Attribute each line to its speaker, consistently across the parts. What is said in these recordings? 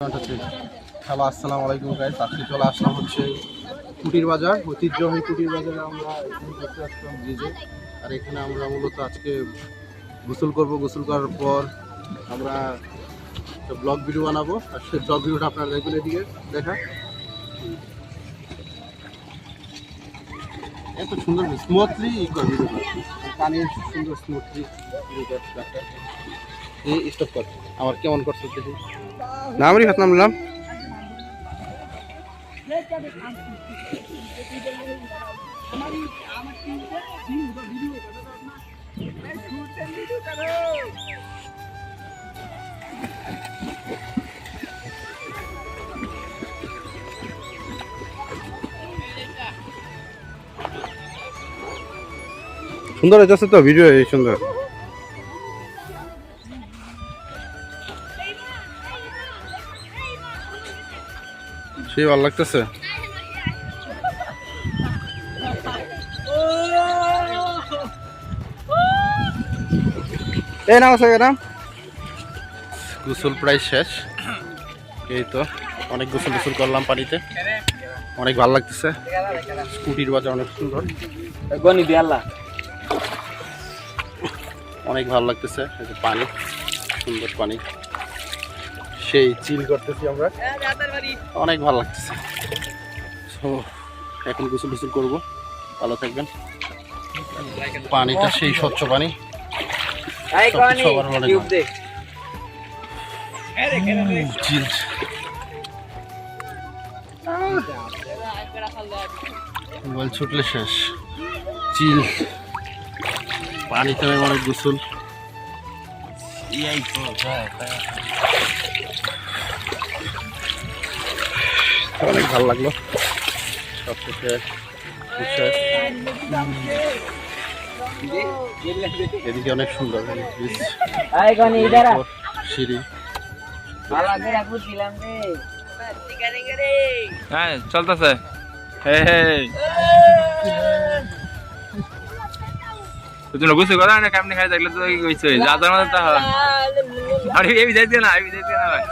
Speaker 1: Hello, আসসালামু আলাইকুম guys. আজকে চলে আসলাম হচ্ছে কুটির বাজার, ঐতিহ্যবাহী কুটির বাজারে। আমরা এখানে করতে আসলাম ব্রিজে। আর এখানে আমরা মূলত আজকে গোসল করব। গোসল করার পর আমরা একটা ব্লগ ভিডিও বানাবো। আর সেই ব্লগ ভিডিওটা আপনারা দেখবেন। এদিকে দেখা এত সুন্দর স্মুথলি ভিডিও পানি সুন্দর স্মুথলি স্টপ কর। আমার কেমন করছে দেখি নামরি হাত নামলাম। সুন্দর হয়েছে তো ভিডিও, এই সুন্দর সেই ভালো লাগতেছে। এই নাম আছে নাম গোসল প্রায় শেষ। এই তো অনেক গোসল করলাম পানিতে, অনেক ভালো লাগতেছে। স্কুটির বাজার অনেক সুন্দর, অনেক ভালো লাগতেছে। এই যে পানি, সুন্দর পানি, সেই চিল করতেছি আমরা, অনেক ভালো লাগতেছে। তো এখন গোসল করবো। ভালো থাকবেন। পানিটা সেই স্বচ্ছ পানি, চিল। মোবাইল ছুটলে শেষ। চিল পানিতে অনেক গোসল। অনেক ভালো লাগলো। সব থেকে এদিকে অনেক সুন্দর সিঁড়ি।
Speaker 2: হ্যাঁ চলতেছে। তুমি গুছু করা না কেমনি খাই দেখলে তো কইছে যাদের মধ্যে তা আরে এই যাইতে না ভাই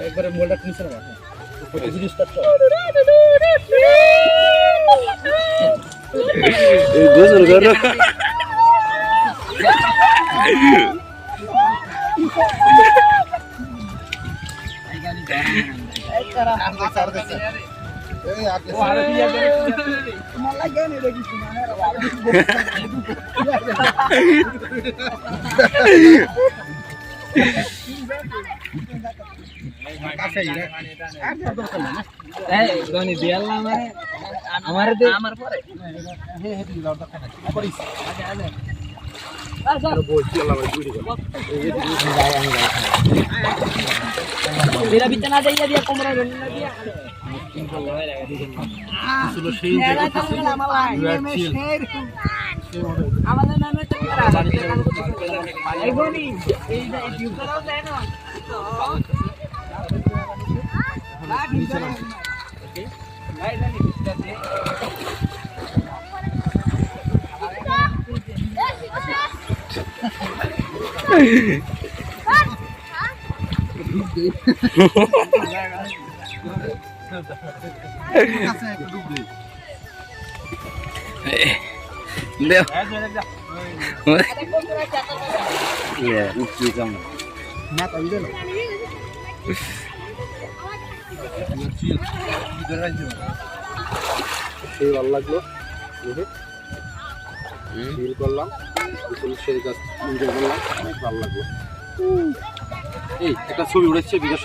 Speaker 1: একবারে মোলটা নিচে না উপরে ভিডিও স্টার্ট কর। এই গোসল করো। সেই ভালো লাগলো, ফিল করলাম, সেই কাজ এনজয় করলাম, অনেক ভালো লাগলো। এই একটা ছবি উঠেছে বিকাশ।